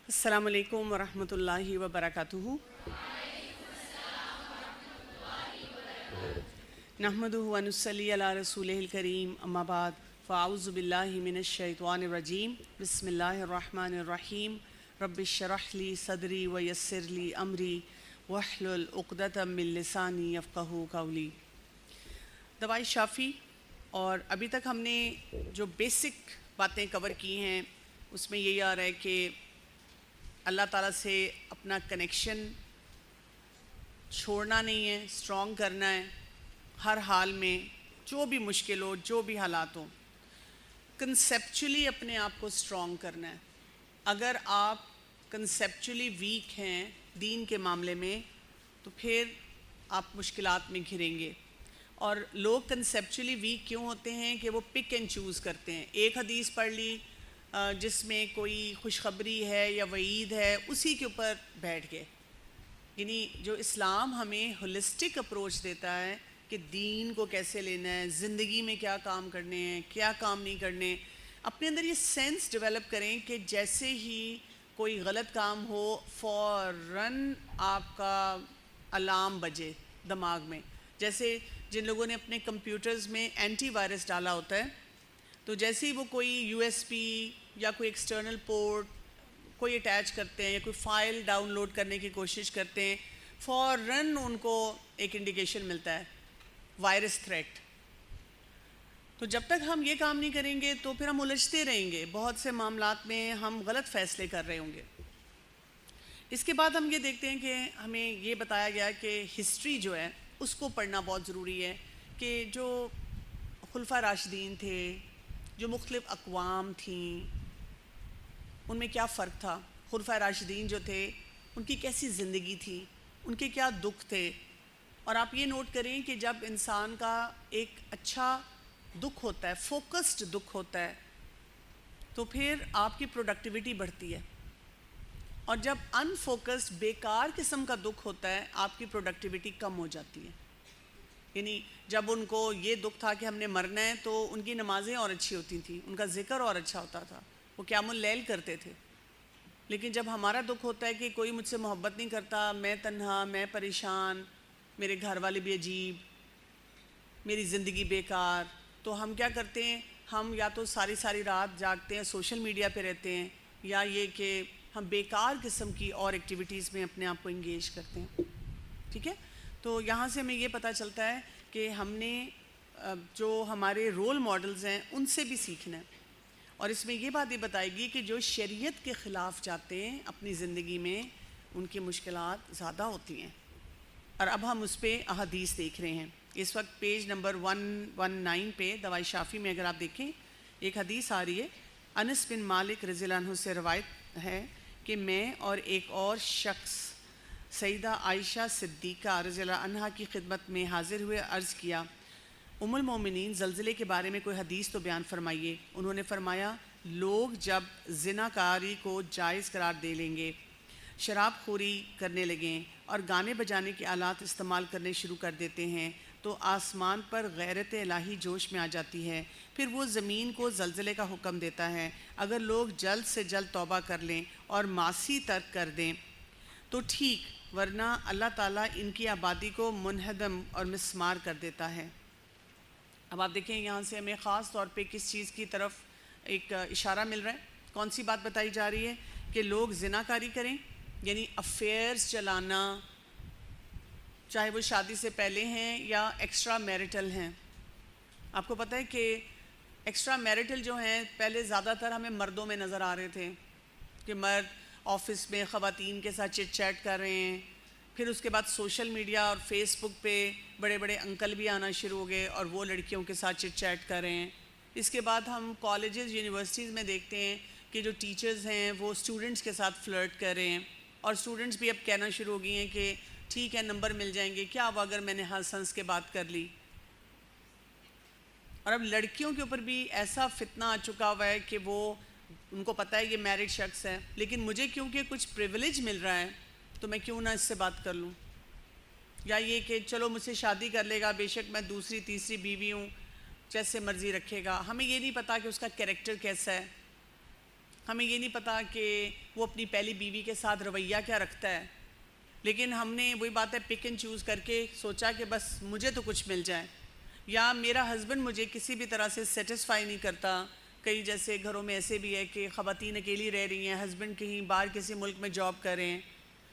السلام علیکم ورحمۃ اللہ وبرکاتہ۔ نحمدہ ونصلی علی رسولہ الکریم، اما بعد، فاعوذ باللہ من الشیطان الرجیم، بسم اللہ الرحمن الرحیم۔ رب اشرح لی صدری ویسر لی امری واحلل عقدۃ من لسانی یفقہوا قولی۔ دوائی شافی، اور ابھی تک ہم نے جو بیسک باتیں کور کی ہیں اس میں یہی آ رہا ہے کہ اللہ تعالیٰ سے اپنا کنیکشن چھوڑنا نہیں ہے، اسٹرانگ کرنا ہے ہر حال میں، جو بھی مشکل ہو، جو بھی حالات ہوں، کنسیپچولی اپنے آپ کو اسٹرانگ کرنا ہے۔ اگر آپ کنسیپچولی ویک ہیں دین کے معاملے میں تو پھر آپ مشکلات میں گھریں گے۔ اور لوگ کنسیپچولی ویک کیوں ہوتے ہیں کہ وہ پک اینڈ چوز کرتے ہیں۔ ایک حدیث پڑھ لی جس میں کوئی خوشخبری ہے یا وعید ہے، اسی کے اوپر بیٹھ گئے۔ یعنی جو اسلام ہمیں ہولسٹک اپروچ دیتا ہے کہ دین کو کیسے لینا ہے، زندگی میں کیا کام کرنے ہیں، کیا کام نہیں کرنے، اپنے اندر یہ سینس ڈیولپ کریں کہ جیسے ہی کوئی غلط کام ہو فوراً آپ کا الارم بجے دماغ میں۔ جیسے جن لوگوں نے اپنے کمپیوٹرز میں اینٹی وائرس ڈالا ہوتا ہے، تو جیسے ہی وہ کوئی یو ایس پی یا کوئی ایکسٹرنل پورٹ کوئی اٹیچ کرتے ہیں یا کوئی فائل ڈاؤن لوڈ کرنے کی کوشش کرتے ہیں، فوراً ان کو ایک انڈیکیشن ملتا ہے، وائرس تھریٹ۔ تو جب تک ہم یہ کام نہیں کریں گے تو پھر ہم الجھتے رہیں گے، بہت سے معاملات میں ہم غلط فیصلے کر رہے ہوں گے۔ اس کے بعد ہم یہ دیکھتے ہیں کہ ہمیں یہ بتایا گیا کہ ہسٹری جو ہے اس کو پڑھنا بہت ضروری ہے، کہ جو خلفاء راشدین تھے، جو مختلف اقوام تھیں، ان میں کیا فرق تھا۔ خلفاء راشدین جو تھے ان کی کیسی زندگی تھی، ان کے کیا دکھ تھے۔ اور آپ یہ نوٹ کریں کہ جب انسان کا ایک اچھا دکھ ہوتا ہے، فوکسڈ دکھ ہوتا ہے، تو پھر آپ کی پروڈکٹیوٹی بڑھتی ہے۔ اور جب ان فوکسڈ بیکار قسم کا دکھ ہوتا ہے، آپ کی پروڈکٹیوٹی کم ہو جاتی ہے۔ یعنی جب ان کو یہ دکھ تھا کہ ہم نے مرنا ہے تو ان کی نمازیں اور اچھی ہوتی تھیں، ان کا ذکر اور اچھا ہوتا تھا، وہ قیام اللیل کرتے تھے۔ لیکن جب ہمارا دکھ ہوتا ہے کہ کوئی مجھ سے محبت نہیں کرتا، میں تنہا، میں پریشان، میرے گھر والے بھی عجیب، میری زندگی بیکار، تو ہم کیا کرتے ہیں، ہم یا تو ساری ساری رات جاگتے ہیں، سوشل میڈیا پہ رہتے ہیں، یا یہ کہ ہم بیکار قسم کی اور ایکٹیویٹیز میں اپنے آپ کو انگیج کرتے ہیں۔ ٹھیک ہے، تو یہاں سے ہمیں یہ پتہ چلتا ہے کہ ہم نے جو ہمارے رول ماڈلز ہیں ان سے بھی سیکھنا ہے۔ اور اس میں یہ بات بھی بتائے گی کہ جو شریعت کے خلاف جاتے ہیں اپنی زندگی میں، ان کی مشکلات زیادہ ہوتی ہیں۔ اور اب ہم اس پہ احادیث دیکھ رہے ہیں۔ اس وقت پیج نمبر 119 پہ دوائی شافی میں اگر آپ دیکھیں، ایک حدیث آ رہی ہے، انس بن مالک رضی اللہ عنہ سے روایت ہے کہ میں اور ایک اور شخص سیدہ عائشہ صدیقہ رضی اللہ عنہا کی خدمت میں حاضر ہوئے، عرض کیا، ام المومنین زلزلے کے بارے میں کوئی حدیث تو بیان فرمائیے۔ انہوں نے فرمایا، لوگ جب زناکاری کو جائز قرار دے لیں گے، شراب خوری کرنے لگیں اور گانے بجانے کے آلات استعمال کرنے شروع کر دیتے ہیں تو آسمان پر غیرت الہی جوش میں آ جاتی ہے، پھر وہ زمین کو زلزلے کا حکم دیتا ہے۔ اگر لوگ جلد سے جلد توبہ کر لیں اور معاصی ترک کر دیں تو ٹھیک، ورنہ اللہ تعالیٰ ان کی آبادی کو منہدم اور مسمار کر دیتا ہے۔ اب آپ دیکھیں یہاں سے ہمیں خاص طور پہ کس چیز کی طرف ایک اشارہ مل رہا ہے، کون سی بات بتائی جا رہی ہے، کہ لوگ زناکاری کریں، یعنی افیئرز چلانا، چاہے وہ شادی سے پہلے ہیں یا ایکسٹرا میرٹل ہیں۔ آپ کو پتہ ہے کہ ایکسٹرا میرٹل جو ہیں پہلے زیادہ تر ہمیں مردوں میں نظر آ رہے تھے، کہ مرد آفس میں خواتین کے ساتھ چٹ چیٹ کر رہے ہیں، پھر اس کے بعد سوشل میڈیا اور فیس بک پہ بڑے بڑے انکل بھی آنا شروع ہو گئے اور وہ لڑکیوں کے ساتھ چٹ چیٹ کر رہے ہیں۔ اس کے بعد ہم کالجز یونیورسٹیز میں دیکھتے ہیں کہ جو ٹیچرز ہیں وہ اسٹوڈنٹس کے ساتھ فلرٹ کر رہے ہیں، اور اسٹوڈنٹس بھی اب کہنا شروع ہو گئی ہیں کہ ٹھیک ہے نمبر مل جائیں گے، کیا ہوا اگر میں نے ہنس ہنس کے بات کر لی۔ اور اب لڑکیوں کے اوپر بھی ایسا فتنہ آ چکا ہوا ہے کہ وہ ان کو پتہ ہے یہ میرڈ شخص ہے، لیکن مجھے کیونکہ کچھ پریویلیج مل رہا ہے تو میں کیوں نہ اس سے بات کر لوں، یا یہ کہ چلو مجھ سے شادی کر لے گا، بے شک میں دوسری تیسری بیوی ہوں، جیسے مرضی رکھے گا۔ ہمیں یہ نہیں پتہ کہ اس کا کیریکٹر کیسا ہے، ہمیں یہ نہیں پتا کہ وہ اپنی پہلی بیوی کے ساتھ رویہ کیا رکھتا ہے، لیکن ہم نے وہی بات ہے پک اینڈ چوز کر کے سوچا کہ بس مجھے تو کچھ مل جائے، یا میرا ہسبینڈ مجھے کسی بھی طرح سے سیٹسفائی نہیں کرتا۔ کئی جیسے گھروں میں ایسے بھی ہے کہ خواتین اکیلی رہ رہی ہیں، ہسبینڈ کہیں باہر کسی ملک میں جاب کر رہے ہیں،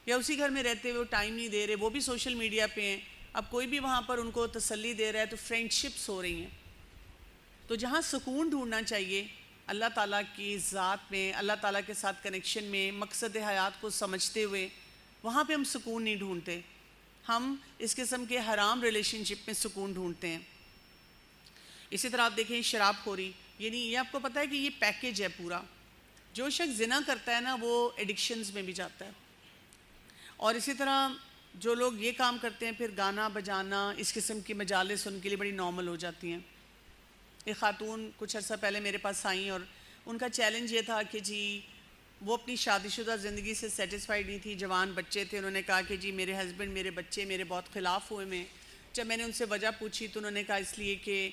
یا اسی گھر میں رہتے ہوئے وہ ٹائم نہیں دے رہے، وہ بھی سوشل میڈیا پہ ہیں، اب کوئی بھی وہاں پر ان کو تسلی دے رہا ہے، تو فرینڈ شپس ہو رہی ہیں۔ تو جہاں سکون ڈھونڈنا چاہیے اللہ تعالیٰ کی ذات میں، اللہ تعالیٰ کے ساتھ کنیکشن میں، مقصد حیات کو سمجھتے ہوئے، وہاں پہ ہم سکون نہیں ڈھونڈتے، ہم اس قسم کے حرام ریلیشن شپ میں سکون ڈھونڈتے ہیں۔ اسی طرح آپ دیکھیں شراب خوری، یعنی یہ آپ کو پتہ ہے کہ یہ پیکیج ہے پورا۔ جو شخص زنا کرتا ہے نا وہ ایڈکشنز میں بھی جاتا ہے، اور اسی طرح جو لوگ یہ کام کرتے ہیں پھر گانا بجانا، اس قسم کی مجالس ان کے لیے بڑی نارمل ہو جاتی ہیں۔ ایک خاتون کچھ عرصہ پہلے میرے پاس آئیں اور ان کا چیلنج یہ تھا کہ جی وہ اپنی شادی شدہ زندگی سے سیٹسفائیڈ نہیں تھی، جوان بچے تھے، انہوں نے کہا کہ جی میرے ہسبینڈ میرے بچے میرے بہت خلاف ہوئے میں۔ جب میں نے ان سے وجہ پوچھی تو انہوں نے کہا اس لیے کہ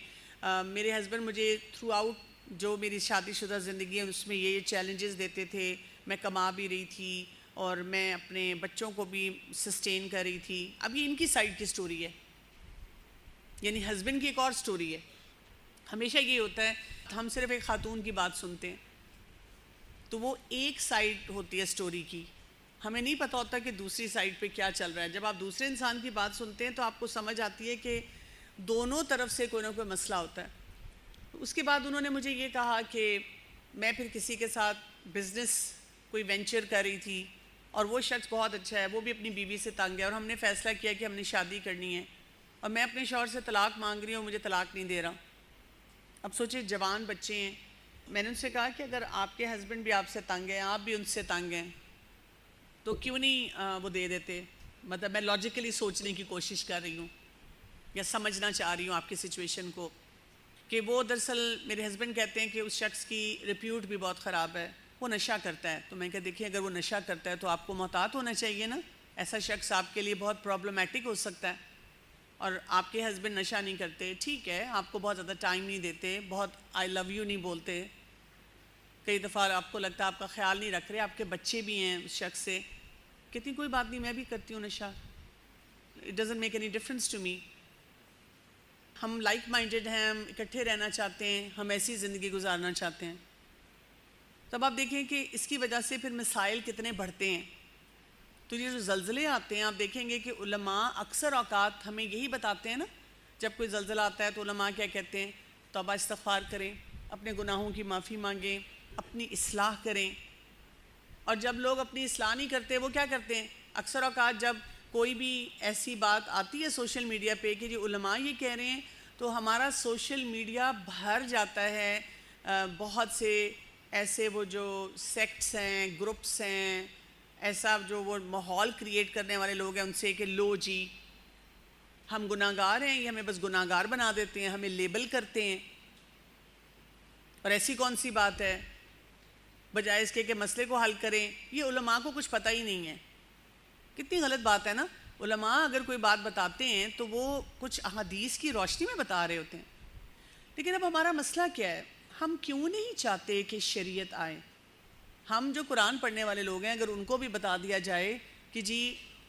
میرے ہسبینڈ مجھے تھرو آؤٹ جو میری شادی شدہ زندگی ہے اس میں یہ چیلنجز دیتے تھے، میں کما بھی رہی تھی اور میں اپنے بچوں کو بھی سسٹین کر رہی تھی۔ اب یہ ان کی سائڈ کی سٹوری ہے، یعنی ہسبینڈ کی ایک اور سٹوری ہے۔ ہمیشہ یہ ہوتا ہے ہم صرف ایک خاتون کی بات سنتے ہیں تو وہ ایک سائڈ ہوتی ہے سٹوری کی، ہمیں نہیں پتہ ہوتا کہ دوسری سائڈ پہ کیا چل رہا ہے۔ جب آپ دوسرے انسان کی بات سنتے ہیں تو آپ کو سمجھ آتی ہے کہ دونوں طرف سے کوئی نہ کوئی مسئلہ ہوتا ہے۔ اس کے بعد انہوں نے مجھے یہ کہا کہ میں پھر کسی کے ساتھ بزنس کوئی وینچر کر رہی تھی اور وہ شخص بہت اچھا ہے، وہ بھی اپنی بیوی سے تنگ ہے، اور ہم نے فیصلہ کیا کہ ہم نے شادی کرنی ہے، اور میں اپنے شوہر سے طلاق مانگ رہی ہوں، مجھے طلاق نہیں دے رہا۔ اب سوچیں جوان بچے ہیں، میں نے ان سے کہا کہ اگر آپ کے ہسبینڈ بھی آپ سے تنگ ہیں، آپ بھی ان سے تنگ ہیں، تو کیوں نہیں وہ دے دیتے؟ مطلب میں لاجیکلی سوچنے کی کوشش کر رہی ہوں یا سمجھنا چاہ رہی ہوں آپ کی سچویشن کو، کہ وہ دراصل میرے ہسبینڈ کہتے ہیں کہ اس شخص کی ریپیوٹ بھی بہت خراب ہے، وہ نشہ کرتا ہے۔ تو میں کہا دیکھیں اگر وہ نشہ کرتا ہے تو آپ کو محتاط ہونا چاہیے نا، ایسا شخص آپ کے لیے بہت پرابلمٹک ہو سکتا ہے، اور آپ کے ہسبینڈ نشہ نہیں کرتے، ٹھیک ہے آپ کو بہت زیادہ ٹائم نہیں دیتے، بہت آئی لو یو نہیں بولتے، کئی دفعہ آپ کو لگتا ہے آپ کا خیال نہیں رکھ رہے، آپ کے بچے بھی ہیں اس شخص سے، کہتی کوئی بات نہیں میں بھی کرتی ہوں نشہ، it doesn't make any difference to me, ہم لائک مائنڈڈ ہیں، ہم اکٹھے رہنا چاہتے ہیں، ہم ایسی زندگی گزارنا چاہتے ہیں۔ تب آپ دیکھیں کہ اس کی وجہ سے پھر مسائل کتنے بڑھتے ہیں۔ تو یہ جو زلزلے آتے ہیں آپ دیکھیں گے کہ علماء اکثر اوقات ہمیں یہی بتاتے ہیں نا، جب کوئی زلزلہ آتا ہے تو علماء کیا کہتے ہیں؟ توبہ استغفار کریں، اپنے گناہوں کی معافی مانگیں، اپنی اصلاح کریں۔ اور جب لوگ اپنی اصلاح نہیں کرتے وہ کیا کرتے ہیں؟ اکثر اوقات جب کوئی بھی ایسی بات آتی ہے سوشل میڈیا پہ کہ جو علماء یہ کہہ رہے ہیں، تو ہمارا سوشل میڈیا بھر جاتا ہے بہت سے ایسے وہ جو سیکٹس ہیں، گروپس ہیں، ایسا جو وہ ماحول کریٹ کرنے والے لوگ ہیں ان سے کہ لو جی ہم گناہ گار ہیں، یہ ہمیں بس گناہ گار بنا دیتے ہیں، ہمیں لیبل کرتے ہیں، اور ایسی کون سی بات ہے، بجائے اس کے کہ مسئلے کو حل کریں۔ یہ علماء کو کچھ پتہ ہی نہیں ہے، کتنی غلط بات ہے نا۔ علماء اگر کوئی بات بتاتے ہیں تو وہ کچھ احادیث کی روشنی میں بتا رہے ہوتے ہیں، لیکن اب ہمارا مسئلہ کیا ہے؟ ہم کیوں نہیں چاہتے کہ شریعت آئے؟ ہم جو قرآن پڑھنے والے لوگ ہیں اگر ان کو بھی بتا دیا جائے کہ جی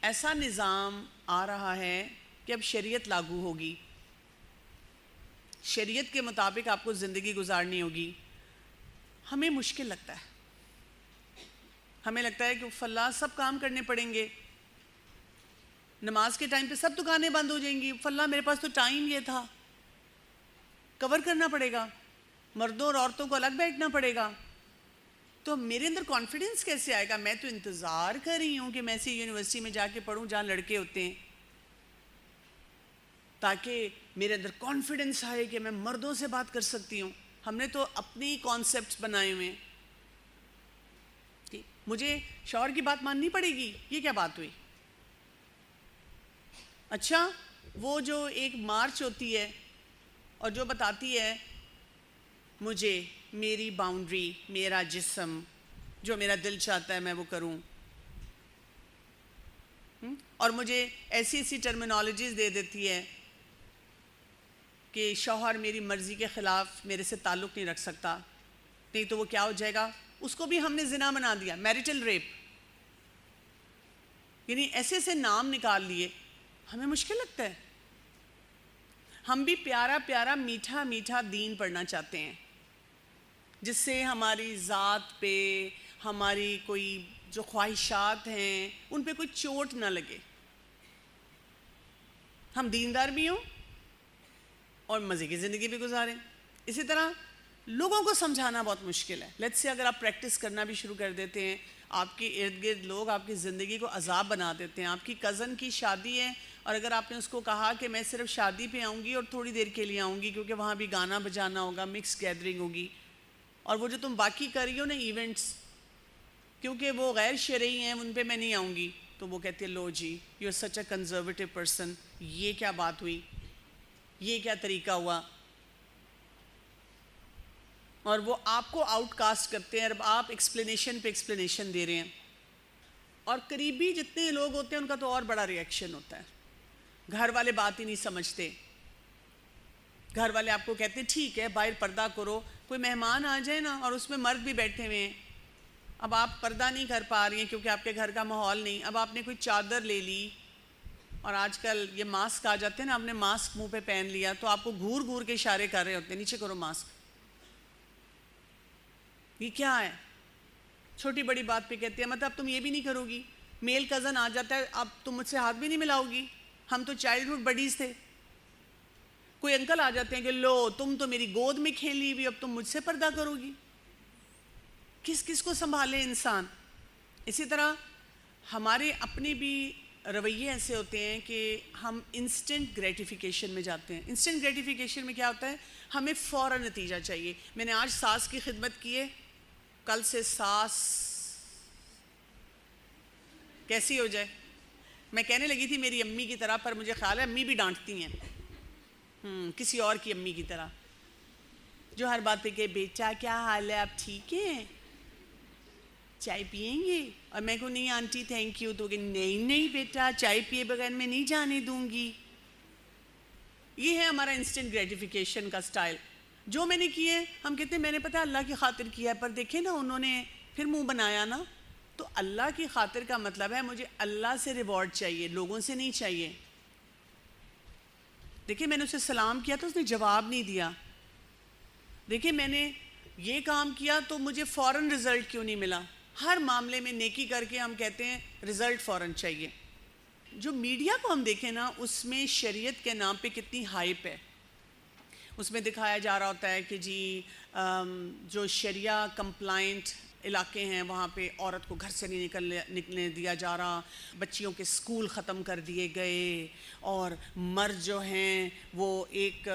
ایسا نظام آ رہا ہے کہ اب شریعت لاگو ہوگی، شریعت کے مطابق آپ کو زندگی گزارنی ہوگی، ہمیں مشکل لگتا ہے، ہمیں لگتا ہے کہ فلاں سب کام کرنے پڑیں گے، نماز کے ٹائم پہ سب دکانیں بند ہو جائیں گی، فلاں میرے پاس تو ٹائم یہ تھا، کور کرنا پڑے گا، مردوں اور عورتوں کو الگ بیٹھنا پڑے گا، تو میرے اندر کانفیڈنس کیسے آئے گا؟ میں تو انتظار کر رہی ہوں کہ میں ایسی یونیورسٹی میں جا کے پڑھوں جہاں لڑکے ہوتے ہیں، تاکہ میرے اندر کانفیڈنس آئے کہ میں مردوں سے بات کر سکتی ہوں۔ ہم نے تو اپنی کانسیپٹس بنائے ہوئے ہیں کہ مجھے شوہر کی بات ماننی پڑے گی، یہ کیا بات ہوئی؟ اچھا وہ جو ایک مارچ ہوتی ہے اور جو بتاتی ہے مجھے میری باؤنڈری، میرا جسم، جو میرا دل چاہتا ہے میں وہ کروں، اور مجھے ایسی ایسی ٹرمینالوجیز دے دیتی ہے کہ شوہر میری مرضی کے خلاف میرے سے تعلق نہیں رکھ سکتا، نہیں تو وہ کیا ہو جائے گا؟ اس کو بھی ہم نے زنا بنا دیا, میریٹل ریپ. یعنی ایسے ایسے نام نکال لیے, ہمیں مشکل لگتا ہے. ہم بھی پیارا پیارا میٹھا میٹھا دین پڑھنا چاہتے ہیں جس سے ہماری ذات پہ, ہماری کوئی جو خواہشات ہیں ان پہ کوئی چوٹ نہ لگے, ہم دیندار بھی ہوں اور مزے کی زندگی بھی گزاریں. اسی طرح لوگوں کو سمجھانا بہت مشکل ہے. لیٹس سے اگر آپ پریکٹس کرنا بھی شروع کر دیتے ہیں, آپ کے ارد گرد لوگ آپ کی زندگی کو عذاب بنا دیتے ہیں. آپ کی کزن کی شادی ہے اور اگر آپ نے اس کو کہا کہ میں صرف شادی پہ آؤں گی اور تھوڑی دیر کے لیے آؤں گی کیونکہ وہاں بھی گانا بجانا ہوگا, مکس گیدرنگ ہوگی, اور وہ جو تم باقی کر رہی ہو نا ایونٹس, کیونکہ وہ غیر شرعی ہیں ان پہ میں نہیں آؤں گی, تو وہ کہتی ہے لو جی you are such a conservative person, یہ کیا بات ہوئی, یہ کیا طریقہ ہوا, اور وہ آپ کو آؤٹ کاسٹ کرتے ہیں. اور آپ ایکسپلینیشن پہ ایکسپلینیشن دے رہے ہیں, اور قریبی جتنے لوگ ہوتے ہیں ان کا تو اور بڑا ریئیکشن ہوتا ہے. گھر والے بات ہی نہیں سمجھتے. گھر والے آپ کو کہتے ہیں ٹھیک ہے باہر پردہ کرو, کوئی مہمان آ جائے نا اور اس میں مرد بھی بیٹھے ہوئے ہیں, اب آپ پردہ نہیں کر پا رہی ہیں کیونکہ آپ کے گھر کا ماحول نہیں, اب آپ نے کوئی چادر لے لی, اور آج کل یہ ماسک آ جاتے ہیں نا, آپ نے ماسک منہ پہ پہن لیا تو آپ کو گھور گھور کے اشارے کر رہے ہوتے ہیں نیچے کرو ماسک. یہ کیا ہے؟ چھوٹی بڑی بات پہ کہتے ہیں مطلب تم یہ بھی نہیں کرو گی. میل کزن آ جاتا ہے, اب تم مجھ سے ہاتھ بھی نہیں ملاؤ گی, ہم تو چائلڈ ہوڈ بڈیز تھے. کوئی انکل آ جاتے ہیں کہ لو تم تو میری گود میں کھیلی ہوئی, اب تم مجھ سے پردہ کرو گی. کس کس کو سنبھالے انسان. اسی طرح ہمارے اپنے بھی رویے ایسے ہوتے ہیں کہ ہم انسٹنٹ گریٹیفیکیشن میں جاتے ہیں. انسٹنٹ گریٹیفیکیشن میں کیا ہوتا ہے, ہمیں فوراً نتیجہ چاہیے. میں نے آج ساس کی خدمت کی ہے, کل سے ساس کیسی ہو جائے. میں کہنے لگی تھی میری امی کی طرح, پر مجھے خیال ہے امی بھی ڈانٹتی ہیں, کسی اور کی امی کی طرح, جو ہر بات پہ کہ بیٹا کیا حال ہے, آپ ٹھیک ہیں, چائے پئیں گے, اور میں کو نہیں آنٹی تھینک یو, تو کہ نہیں نہیں بیٹا چائے پیے بغیر میں نہیں جانے دوں گی. یہ ہے ہمارا انسٹنٹ گریٹیفیکیشن کا سٹائل. جو میں نے کیے ہم کہتے ہیں میں نے پتا اللہ کی خاطر کیا ہے, پر دیکھیں نا انہوں نے پھر منہ بنایا نا. تو اللہ کی خاطر کا مطلب ہے مجھے اللہ سے ریوارڈ چاہیے, لوگوں سے نہیں چاہیے. دیکھیں میں نے اسے سلام کیا تو اس نے جواب نہیں دیا. دیکھیں میں نے یہ کام کیا تو مجھے فوراً رزلٹ کیوں نہیں ملا. ہر معاملے میں نیکی کر کے ہم کہتے ہیں رزلٹ فوراً چاہیے. جو میڈیا کو ہم دیکھیں نا اس میں شریعت کے نام پہ کتنی ہائپ ہے. اس میں دکھایا جا رہا ہوتا ہے کہ جی جو شریعہ کمپلائنٹ علاقے ہیں وہاں پہ عورت کو گھر سے نہیں نکلنے دیا جا رہا, بچیوں کے سکول ختم کر دیے گئے, اور مرد جو ہیں وہ ایک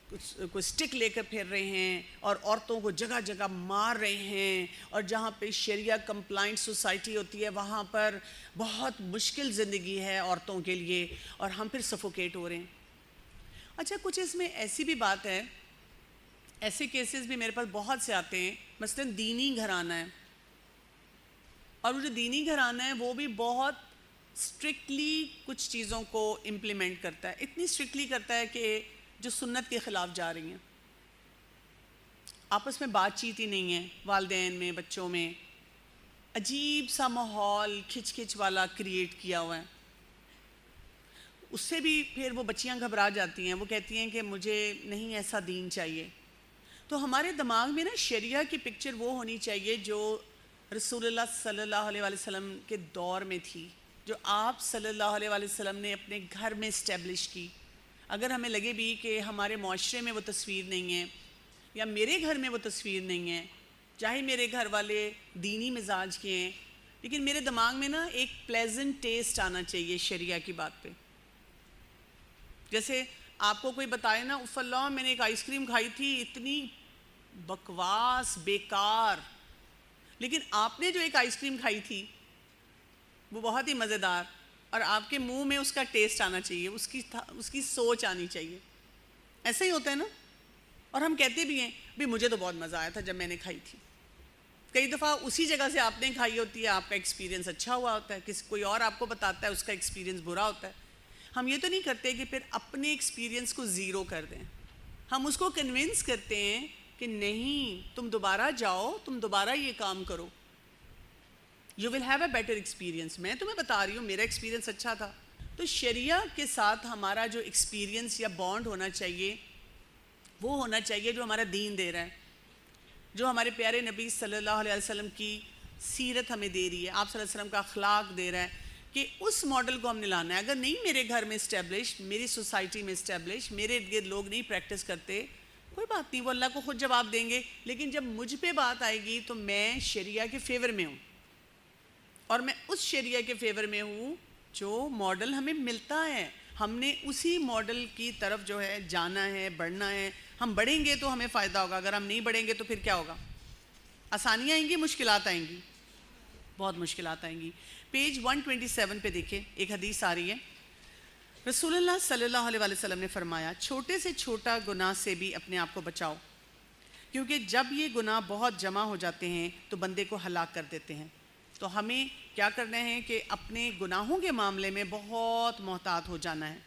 کوئی سٹک لے کر پھر رہے ہیں اور عورتوں کو جگہ جگہ مار رہے ہیں, اور جہاں پہ شریعہ کمپلائنٹ سوسائٹی ہوتی ہے وہاں پر بہت مشکل زندگی ہے عورتوں کے لیے, اور ہم پھر سفوکیٹ ہو رہے ہیں. اچھا کچھ اس میں ایسی بھی بات ہے, ایسے کیسز بھی میرے پاس بہت سے آتے ہیں, مثلا دینی گھرانہ ہے, اور وہ جو دینی گھرانہ ہے وہ بھی بہت اسٹرکٹلی کچھ چیزوں کو امپلیمنٹ کرتا ہے. اتنی اسٹرکٹلی کرتا ہے کہ جو سنت کے خلاف جا رہی ہیں. آپس میں بات چیت ہی نہیں ہے, والدین میں بچوں میں عجیب سا ماحول کھچ کھچ والا کریٹ کیا ہوا ہے. اس سے بھی پھر وہ بچیاں گھبرا جاتی ہیں, وہ کہتی ہیں کہ مجھے نہیں ایسا دین چاہیے. تو ہمارے دماغ میں نا شریعہ کی پکچر وہ ہونی چاہیے جو رسول اللہ صلی اللہ علیہ وسلم کے دور میں تھی, جو آپ صلی اللہ علیہ وسلم نے اپنے گھر میں اسٹیبلش کی. اگر ہمیں لگے بھی کہ ہمارے معاشرے میں وہ تصویر نہیں ہے یا میرے گھر میں وہ تصویر نہیں ہے, چاہے میرے گھر والے دینی مزاج کے ہیں, لیکن میرے دماغ میں نا ایک پلیزنٹ ٹیسٹ آنا چاہیے شریعہ کی بات پہ. جیسے آپ کو کوئی بتائے نا اف اللہ میں نے ایک آئس کریم کھائی تھی اتنی بکواس بیکار, لیکن آپ نے جو ایک آئس کریم کھائی تھی وہ بہت ہی مزیدار, اور آپ کے منہ میں اس کا ٹیسٹ آنا چاہیے, اس کی سوچ آنی چاہیے. ایسا ہی ہوتا ہے نا. اور ہم کہتے بھی ہیں بھی مجھے تو بہت مزہ آیا تھا جب میں نے کھائی تھی. کئی دفعہ اسی جگہ سے آپ نے کھائی ہوتی ہے, آپ کا ایکسپیرینس اچھا ہوا ہوتا ہے, کوئی اور آپ کو بتاتا ہے اس کا ایکسپیرینس برا ہوتا ہے. ہم یہ تو نہیں کرتے کہ پھر اپنے ایکسپیرینس کو زیرو کر دیں. ہم اس کو کنونس کرتے ہیں کہ نہیں تم دوبارہ جاؤ, تم دوبارہ یہ کام کرو, you will have a better experience. میں تمہیں بتا رہی ہوں میرا ایکسپیرینس اچھا تھا. تو شریعہ کے ساتھ ہمارا جو ایکسپیرینس یا بانڈ ہونا چاہیے وہ ہونا چاہیے جو ہمارا دین دے رہا ہے, جو ہمارے پیارے نبی صلی اللہ علیہ وسلم کی سیرت ہمیں دے رہی ہے, آپ صلی اللہ علیہ وسلم کا اخلاق دے رہا ہے, کہ اس ماڈل کو ہم نے لانا ہے. اگر نہیں میرے گھر میں اسٹیبلش, میری سوسائٹی میں اسٹیبلش, میرے ارد گرد لوگ نہیں پریکٹس کرتے, کوئی بات نہیں, وہ اللہ کو خود جواب دیں گے. لیکن جب مجھ پہ بات آئے گی تو میں شریعہ کے فیور میں ہوں, اور میں اس شریعہ کے فیور میں ہوں جو ماڈل ہمیں ملتا ہے. ہم نے اسی ماڈل کی طرف جو ہے جانا ہے, بڑھنا ہے. ہم بڑھیں گے تو ہمیں فائدہ ہوگا, اگر ہم نہیں بڑھیں گے تو پھر کیا ہوگا؟ آسانیاں آئیں گی, مشکلات آئیں گی, بہت مشکلات آئیں گی. پیج 127 پہ دیکھیں, ایک حدیث آ رہی ہے. رسول اللہ صلی اللہ علیہ وسلم نے فرمایا, چھوٹے سے چھوٹا گناہ سے بھی اپنے آپ کو بچاؤ, کیونکہ جب یہ گناہ بہت جمع ہو جاتے ہیں تو بندے کو ہلاک کر دیتے ہیں. تو ہمیں کیا کرنا ہے کہ اپنے گناہوں کے معاملے میں بہت محتاط ہو جانا ہے,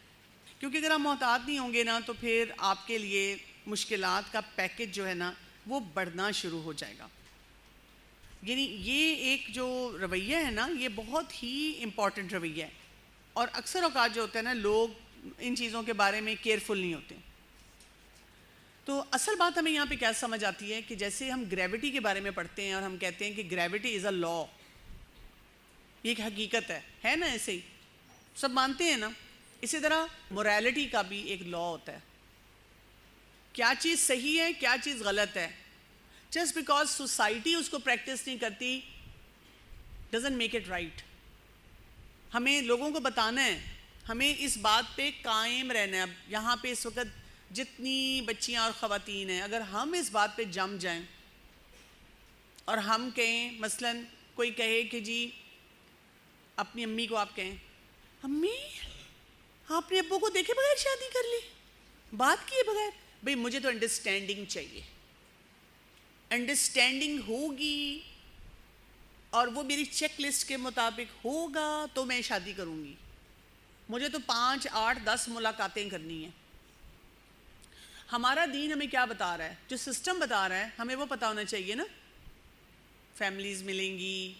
کیونکہ اگر آپ محتاط نہیں ہوں گے نا تو پھر آپ کے لیے مشکلات کا پیکج جو ہے نا وہ بڑھنا شروع ہو جائے گا. یعنی یہ ایک جو رویہ ہے نا یہ بہت ہی امپورٹنٹ رویہ ہے, اور اکثر اوقات جو ہوتا ہے نا لوگ ان چیزوں کے بارے میں کیئرفل نہیں ہوتے. تو اصل بات ہمیں یہاں پہ کیا سمجھ آتی ہے کہ جیسے ہم گریوٹی کے بارے میں پڑھتے ہیں اور ہم کہتے ہیں کہ گریوٹی از اے لا, یہ ایک حقیقت ہے نا, ایسے ہی سب مانتے ہیں نا. اسی طرح موریلٹی کا بھی ایک لا ہوتا ہے, کیا چیز صحیح ہے کیا چیز غلط ہے. جسٹ بیکاز سوسائٹی اس کو پریکٹس نہیں کرتی ڈزنٹ میک اٹ رائٹ. ہمیں لوگوں کو بتانا ہے, ہمیں اس بات پہ قائم رہنا ہے. اب یہاں پہ اس وقت جتنی بچیاں اور خواتین ہیں, اگر ہم اس بات پہ جم جائیں اور ہم کہیں, مثلاً کوئی کہے کہ جی اپنی امی کو آپ کہیں, امی آپ نے ابو کو دیکھے بغیر شادی کر لی, بات کیے بغیر. بھئی مجھے تو انڈرسٹینڈنگ چاہیے, انڈرسٹینڈنگ ہوگی اور وہ میری چیک لسٹ کے مطابق ہوگا تو میں شادی کروں گی. مجھے تو 5, 8, 10 ملاقاتیں کرنی ہیں. ہمارا دین ہمیں کیا بتا رہا ہے, جو سسٹم بتا رہا ہے ہمیں وہ پتہ ہونا چاہیے نا. فیملیز ملیں گی,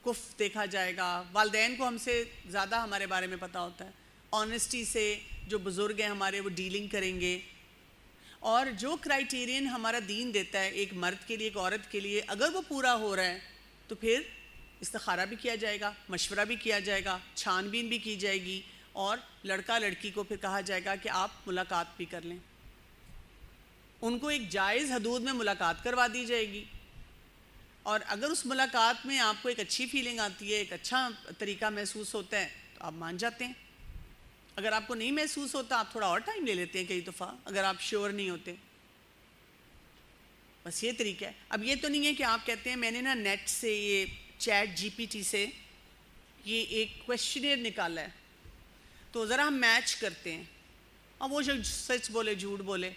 کف دیکھا جائے گا, والدین کو ہم سے زیادہ ہمارے بارے میں پتہ ہوتا ہے. آنیسٹی سے جو بزرگ ہیں ہمارے وہ ڈیلنگ کریں گے, اور جو کرائیٹیرین ہمارا دین دیتا ہے ایک مرد کے لیے ایک عورت کے لیے اگر وہ پورا ہو رہا ہے تو پھر استخارہ بھی کیا جائے گا, مشورہ بھی کیا جائے گا, چھان بین بھی کی جائے گی, اور لڑکا لڑکی کو پھر کہا جائے گا کہ آپ ملاقات بھی کر لیں. ان کو ایک جائز حدود میں ملاقات کروا دی جائے گی, اور اگر اس ملاقات میں آپ کو ایک اچھی فیلنگ آتی ہے, ایک اچھا طریقہ محسوس ہوتا ہے تو آپ مان جاتے ہیں. اگر آپ کو نہیں محسوس ہوتا آپ تھوڑا اور ٹائم لے لیتے ہیں کئی دفعہ, اگر آپ شیور نہیں ہوتے. بس یہ طریقہ ہے. اب یہ تو نہیں ہے کہ آپ کہتے ہیں میں نے نا نیٹ سے یہ چیٹ جی پی ٹی سے یہ ایک کویشچنر نکالا ہے تو ذرا ہم میچ کرتے ہیں, اور وہ جو سچ بولے جھوٹ بولے,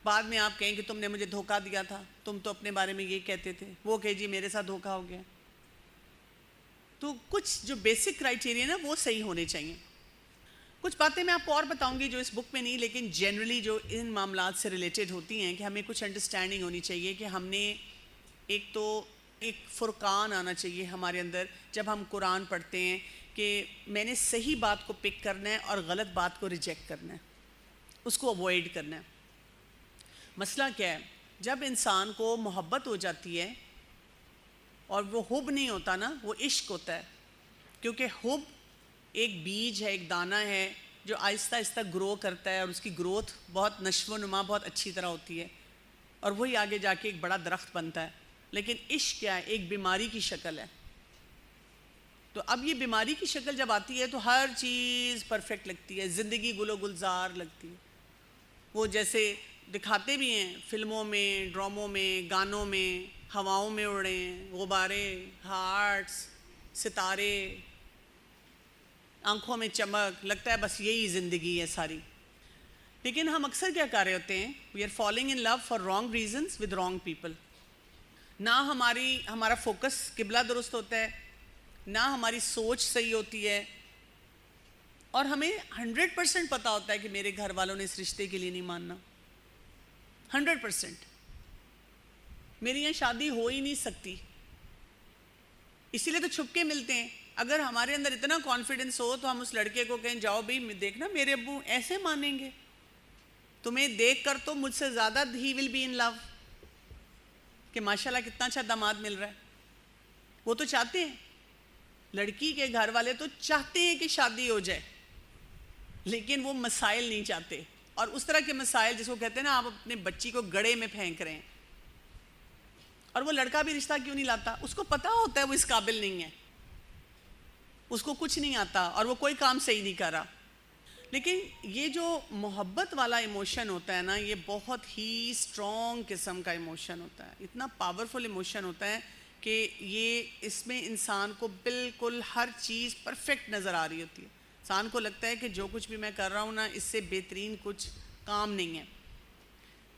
بعد میں آپ کہیں کہ تم نے مجھے دھوکہ دیا تھا, تم تو اپنے بارے میں یہ کہتے تھے, وہ کہے جی میرے ساتھ دھوکہ ہو گیا. تو کچھ جو بیسک کرائیٹیریا نا وہ صحیح ہونے چاہیے. کچھ باتیں میں آپ کو اور بتاؤں گی جو اس بک میں نہیں, لیکن جنرلی جو ان معاملات سے ریلیٹڈ ہوتی ہیں کہ ہمیں کچھ انڈرسٹینڈنگ ہونی چاہیے کہ ہم نے ایک فرقان آنا چاہیے ہمارے اندر جب ہم قرآن پڑھتے ہیں کہ میں نے صحیح بات کو پک کرنا ہے اور غلط بات کو ریجیکٹ کرنا ہے, اس کو اوائڈ کرنا ہے. مسئلہ کیا ہے, جب انسان کو محبت ہو جاتی ہے اور وہ حب نہیں ہوتا نا, وہ عشق ہوتا ہے. کیونکہ حب ایک بیج ہے, ایک دانہ ہے جو آہستہ آہستہ گرو کرتا ہے, اور اس کی گروتھ بہت نشو و نما بہت اچھی طرح ہوتی ہے, اور وہی آگے جا کے ایک بڑا درخت بنتا ہے. لیکن عشق کیا ہے, ایک بیماری کی شکل ہے. تو اب یہ بیماری کی شکل جب آتی ہے تو ہر چیز پرفیکٹ لگتی ہے, زندگی گل و گلزار لگتی ہے. وہ جیسے دکھاتے بھی ہیں فلموں میں, ڈراموں میں, گانوں میں, ہواؤں میں اڑ رہے ہیں, غبارے, ہارٹس, ستارے, آنکھوں میں چمک, لگتا ہے بس یہی زندگی ہے ساری. لیکن ہم اکثر کیا کر رہے ہوتے ہیں, we are falling in love for wrong reasons with wrong people. نہ ہمارا فوکس قبلہ درست ہوتا ہے, نہ ہماری سوچ صحیح ہوتی ہے, اور ہمیں 100% پتہ ہوتا ہے کہ میرے گھر والوں نے اس رشتے کے لیے نہیں ماننا, 100%. میری یہاں شادی ہو ہی نہیں سکتی. اسی لیے تو چھپ کے ملتے ہیں. اگر ہمارے اندر اتنا کانفیڈنس ہو تو ہم اس لڑکے کو کہیں جاؤ بھائی دیکھنا میرے ابو ایسے مانیں گے, تمہیں دیکھ کر تو مجھ سے زیادہ ہی ول بی ان لو, کہ ماشاءاللہ کتنا اچھا داماد مل رہا ہے. وہ تو چاہتے ہیں, لڑکی کے گھر والے تو چاہتے ہیں کہ شادی ہو جائے, لیکن وہ مسائل نہیں چاہتے. اور اس طرح کے مسائل جس کو کہتے ہیں نا آپ اپنے بچی کو گڑے میں پھینک رہے ہیں. اور وہ لڑکا بھی رشتہ کیوں نہیں لاتا؟ اس کو پتا ہوتا ہے وہ اس قابل نہیں ہے, اس کو کچھ نہیں آتا اور وہ کوئی کام صحیح نہیں کر رہا. لیکن یہ جو محبت والا ایموشن ہوتا ہے نا, یہ بہت ہی اسٹرانگ قسم کا ایموشن ہوتا ہے, اتنا پاورفل ایموشن ہوتا ہے کہ یہ اس میں انسان کو بالکل ہر چیز پرفیکٹ نظر آ رہی ہوتی ہے. انسان کو لگتا ہے کہ جو کچھ بھی میں کر رہا ہوں نا اس سے بہترین کچھ کام نہیں ہے.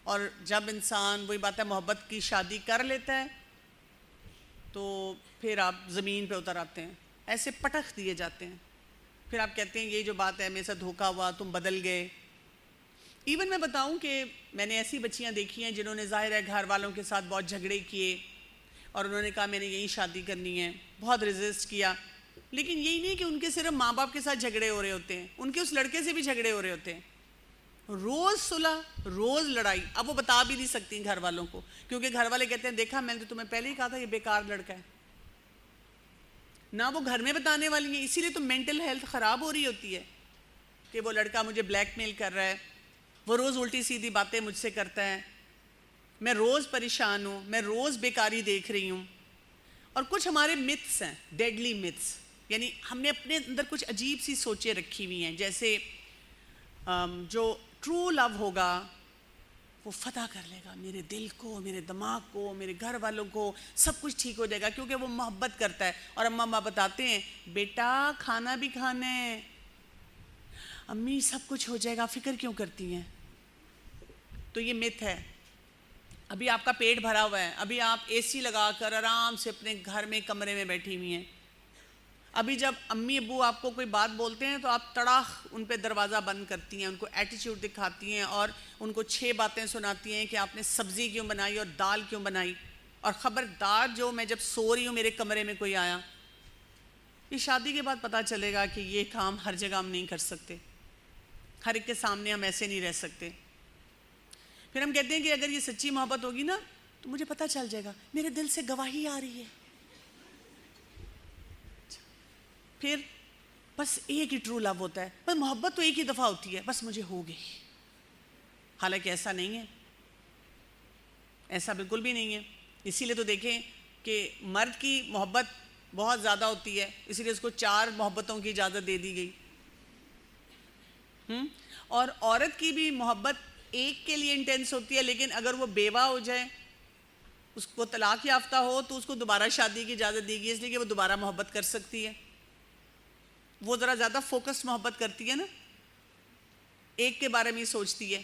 اور جب انسان وہی بات ہے محبت کی شادی کر لیتا ہے تو پھر آپ زمین پہ اتر آتے ہیں, ایسے پٹخ دیے جاتے ہیں. پھر آپ کہتے ہیں یہ جو بات ہے میرے ساتھ دھوکا ہوا, تم بدل گئے. ایون میں بتاؤں کہ میں نے ایسی بچیاں دیکھی ہیں جنہوں نے ظاہر ہے گھر والوں کے ساتھ بہت جھگڑے کیے اور انہوں نے کہا میں نے یہی شادی کرنی ہے, بہت ریزسٹ کیا. لیکن یہی نہیں کہ ان کے صرف ماں باپ کے ساتھ جھگڑے ہو رہے ہوتے ہیں, ان کے اس لڑکے سے بھی جھگڑے ہو رہے ہوتے ہیں. روز صلح, روز لڑائی. اب وہ بتا بھی نہیں سکتی گھر والوں کو, کیونکہ گھر والے کہتے ہیں دیکھا میں نے تو تمہیں پہلے ہی کہا تھا یہ بیکار لڑکا ہے. نہ وہ گھر میں بتانے والی ہیں, اسی لیے تو مینٹل ہیلتھ خراب ہو رہی ہوتی ہے کہ وہ لڑکا مجھے بلیک میل کر رہا ہے, وہ روز الٹی سیدھی باتیں مجھ سے کرتا ہے, میں روز پریشان ہوں, میں روز بیکاری دیکھ رہی ہوں. اور کچھ ہمارے متس ہیں, ڈیڈلی متس, یعنی ہم نے اپنے اندر کچھ عجیب سی سوچیں رکھی ہوئی ہیں. جیسے جو ٹرو لو ہوگا وہ فتح کر لے گا میرے دل کو, میرے دماغ کو, میرے گھر والوں کو, سب کچھ ٹھیک ہو جائے گا کیونکہ وہ محبت کرتا ہے. اور اماں باپ بتاتے ہیں بیٹا کھانا بھی کھانا ہے, امی سب کچھ ہو جائے گا, فکر کیوں کرتی ہیں. تو یہ مت ہے. ابھی آپ کا پیٹ بھرا ہوا ہے, ابھی آپ اے سی لگا کر آرام سے اپنے گھر میں کمرے میں بیٹھی ہوئی ہیں. ابھی جب امی ابو آپ کو کوئی بات بولتے ہیں تو آپ تڑاخ ان پہ دروازہ بند کرتی ہیں, ان کو ایٹیچیوڈ دکھاتی ہیں اور ان کو 6 باتیں سناتی ہیں کہ آپ نے سبزی کیوں بنائی اور دال کیوں بنائی, اور خبردار جو میں جب سو رہی ہوں میرے کمرے میں کوئی آیا. یہ شادی کے بعد پتہ چلے گا کہ یہ کام ہر جگہ ہم نہیں کر سکتے, ہر ایک کے سامنے ہم ایسے نہیں رہ سکتے. پھر ہم کہتے ہیں کہ اگر یہ سچی محبت ہوگی نا تو مجھے پتہ چل جائے گا, میرے دل سے گواہی آ رہی ہے. پھر بس ایک ہی ٹرو لو ہوتا ہے, بس محبت تو ایک ہی دفعہ ہوتی ہے, بس مجھے ہو گئی. حالانکہ ایسا نہیں ہے, ایسا بالکل بھی نہیں ہے. اسی لیے تو دیکھیں کہ مرد کی محبت بہت زیادہ ہوتی ہے, اسی لیے اس کو 4 محبتوں کی اجازت دے دی گئی. اور عورت کی بھی محبت ایک کے لیے انٹینس ہوتی ہے, لیکن اگر وہ بیوہ ہو جائے, اس کو طلاق یافتہ ہو, تو اس کو دوبارہ شادی کی اجازت دی گئی, اس لیے کہ وہ دوبارہ محبت کر سکتی ہے. وہ ذرا زیادہ فوکس محبت کرتی ہے نا, ایک کے بارے میں ہی سوچتی ہے.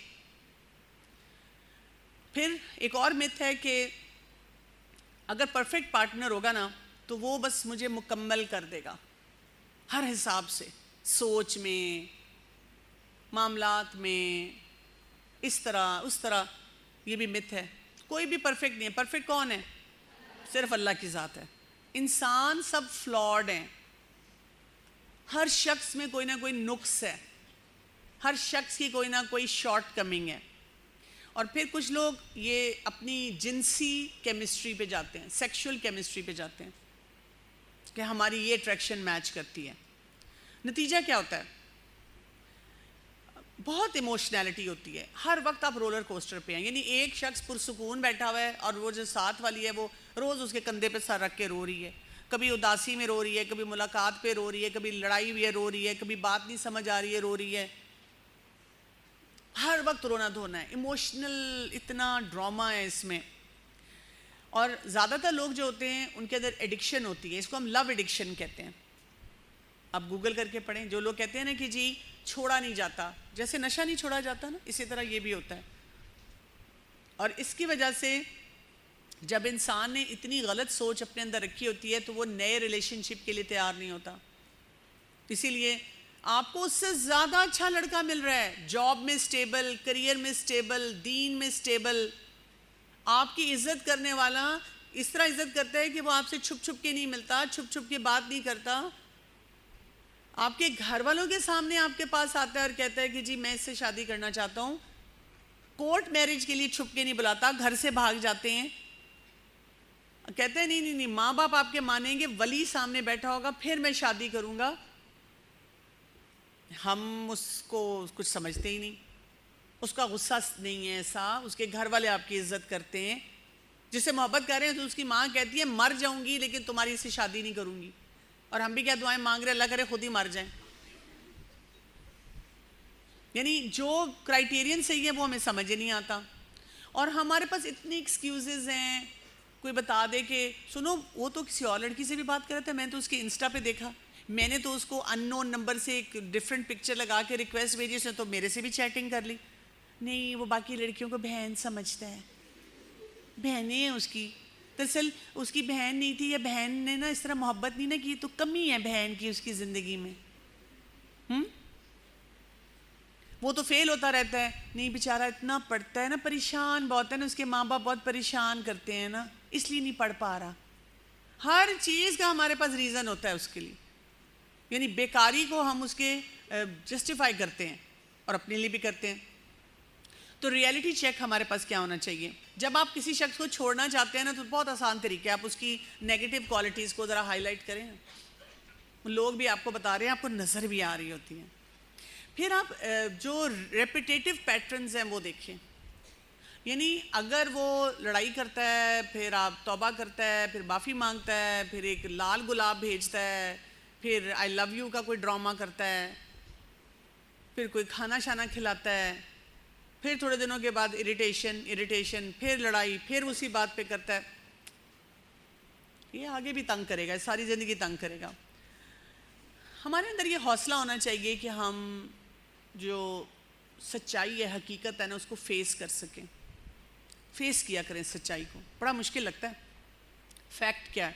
پھر ایک اور مت ہے کہ اگر پرفیکٹ پارٹنر ہوگا نا تو وہ بس مجھے مکمل کر دے گا ہر حساب سے, سوچ میں, معاملات میں, اس طرح اس طرح. یہ بھی مت ہے. کوئی بھی پرفیکٹ نہیں ہے. پرفیکٹ کون ہے؟ صرف اللہ کی ذات ہے. انسان سب فلاڈ ہیں, ہر شخص میں کوئی نہ کوئی نقص ہے, ہر شخص کی کوئی نہ کوئی شارٹ کمنگ ہے. اور پھر کچھ لوگ یہ اپنی جنسی کیمسٹری پہ جاتے ہیں, سیکشول کیمسٹری پہ جاتے ہیں کہ ہماری یہ اٹریکشن میچ کرتی ہے. نتیجہ کیا ہوتا ہے؟ بہت ایموشنالٹی ہوتی ہے. ہر وقت آپ رولر کوسٹر پہ ہیں, یعنی ایک شخص پرسکون بیٹھا ہوا ہے اور وہ جو ساتھ والی ہے وہ روز اس کے کندھے پہ سر رکھ کے رو رہی ہے. کبھی اداسی میں رو رہی ہے, کبھی ملاقات پہ رو رہی ہے, کبھی لڑائی ہوئی ہے رو رہی ہے, کبھی بات نہیں سمجھ آ رہی ہے رو رہی ہے. ہر وقت رونا دھونا ہے, ایموشنل اتنا ڈراما ہے اس میں. اور زیادہ تر لوگ جو ہوتے ہیں ان کے اندر ایڈکشن ہوتی ہے, اس کو ہم لو ایڈکشن کہتے ہیں. آپ گوگل کر کے پڑھیں, جو لوگ کہتے ہیں نا کہ جی چھوڑا نہیں جاتا, جیسے نشہ نہیں چھوڑا جاتا نا, اسی طرح یہ بھی ہوتا ہے. اور اس کی وجہ سے جب انسان نے اتنی غلط سوچ اپنے اندر رکھی ہوتی ہے تو وہ نئے ریلیشن شپ کے لیے تیار نہیں ہوتا. اسی لیے آپ کو اس سے زیادہ اچھا لڑکا مل رہا ہے, جاب میں سٹیبل, کریئر میں سٹیبل, دین میں سٹیبل, آپ کی عزت کرنے والا اس طرح عزت کرتا ہے کہ وہ آپ سے چھپ چھپ کے نہیں ملتا، چھپ چھپ کے بات نہیں کرتا، آپ کے گھر والوں کے سامنے آپ کے پاس آتا ہے اور کہتا ہے کہ جی میں اس سے شادی کرنا چاہتا ہوں، کورٹ میرج کے لیے چھپ کے نہیں بلاتا، گھر سے بھاگ جاتے ہیں، کہتے ہیں نہیں نہیں نہیں، ماں باپ آپ کے مانیں گے، ولی سامنے بیٹھا ہوگا پھر میں شادی کروں گا. ہم اس کو کچھ سمجھتے ہی نہیں، اس کا غصہ نہیں ہے ایسا، اس کے گھر والے آپ کی عزت کرتے ہیں، جس سے محبت کر رہے ہیں تو اس کی ماں کہتی ہے مر جاؤں گی لیکن تمہاری سے شادی نہیں کروں گی، اور ہم بھی کیا دعائیں مانگ رہے، اللہ کرے خود ہی مر جائیں. یعنی جو کرائیٹیرین صحیح ہے وہ ہمیں سمجھ ہی نہیں آتا، اور ہمارے پاس اتنی ایکسکیوزز ہیں. کوئی بتا دے کہ سنو وہ تو کسی اور لڑکی سے بھی بات کر رہا تھا، میں نے تو اس کے انسٹا پہ دیکھا، میں نے تو اس کو ان نون نمبر سے ایک ڈیفرنٹ پکچر لگا کے ریکویسٹ بھیجی، اس نے تو میرے سے بھی چیٹنگ کر لی. نہیں وہ باقی لڑکیوں کو بہن سمجھتا ہے، بہنیں ہیں اس کی، دراصل اس کی بہن نہیں تھی، یا بہن نے نا اس طرح محبت نہیں نہ کی، تو کمی ہے بہن کی اس کی زندگی میں. وہ تو فیل ہوتا رہتا ہے. نہیں بیچارہ اتنا پڑھتا ہے نا، پریشان بہت ہے نا، اس کے ماں باپ بہت پریشان کرتے ہیں نا، اس لیے نہیں پڑھ پا رہا. ہر چیز کا ہمارے پاس ریزن ہوتا ہے اس کے لیے. یعنی بیکاری کو ہم اس کے جسٹیفائی کرتے ہیں اور اپنے لیے بھی کرتے ہیں. تو ریئلٹی چیک ہمارے پاس کیا ہونا چاہیے؟ جب آپ کسی شخص کو چھوڑنا چاہتے ہیں نا تو بہت آسان طریقے، آپ اس کی نیگیٹو کوالٹیز کو ذرا ہائی لائٹ کریں. لوگ بھی آپ کو بتا رہے ہیں، آپ کو نظر بھی آ رہی ہوتی ہیں. پھر آپ جو ریپیٹیٹو پیٹرنز ہیں وہ دیکھیں. یعنی اگر وہ لڑائی کرتا ہے، پھر آپ توبہ کرتا ہے، پھر معافی مانگتا ہے، پھر ایک لال گلاب بھیجتا ہے، پھر آئی لو یو کا کوئی ڈرامہ کرتا ہے، پھر کوئی کھانا شانا کھلاتا ہے، پھر تھوڑے دنوں کے بعد اریٹیشن، پھر لڑائی، پھر اسی بات پہ کرتا ہے، یہ آگے بھی تنگ کرے گا، ساری زندگی تنگ کرے گا. ہمارے اندر یہ حوصلہ ہونا چاہیے کہ ہم جو سچائی ہے، حقیقت ہے نا، اس کو فیس کر سکیں. فیس کیا کریں سچائی کو. بڑا مشکل لگتا ہے. فیکٹ کیا ہے؟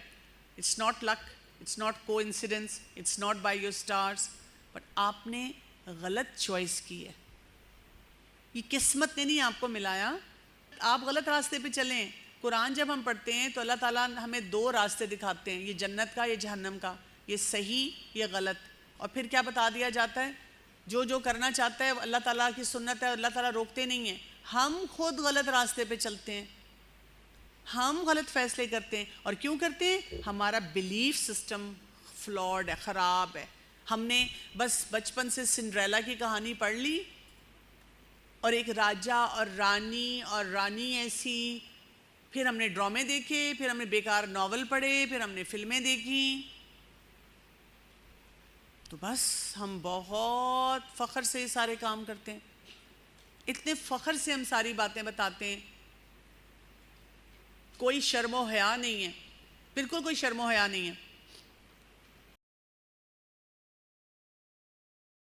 It's not luck, it's not coincidence, it's not by your stars, but آپ نے غلط چوائس کی ہے. یہ قسمت نے نہیں آپ کو ملایا، آپ غلط راستے پہ چلیں. قرآن جب ہم پڑھتے ہیں تو اللہ تعالیٰ ہمیں دو راستے دکھاتے ہیں، یہ جنت کا، یہ جہنم کا، یہ صحیح یہ غلط. اور پھر کیا بتا دیا جاتا ہے؟ جو کرنا چاہتا ہے اللہ تعالیٰ کی سنت ہے، اللہ تعالیٰ روکتے نہیں ہیں. ہم خود غلط راستے پہ چلتے ہیں، ہم غلط فیصلے کرتے ہیں. اور کیوں کرتے ہیں؟ ہمارا بلیف سسٹم فلاڈ ہے، خراب ہے. ہم نے بس بچپن سے سنڈریلا کی کہانی پڑھ لی، اور ایک راجا اور رانی ایسی، پھر ہم نے ڈرامے دیکھے، پھر ہم نے بیکار ناول پڑھے، پھر ہم نے فلمیں دیکھی. تو بس ہم بہت فخر سے یہ سارے کام کرتے ہیں، اتنے فخر سے ہم ساری باتیں بتاتے ہیں. کوئی شرم و حیا نہیں ہے، بالکل کوئی شرم و حیا نہیں ہے.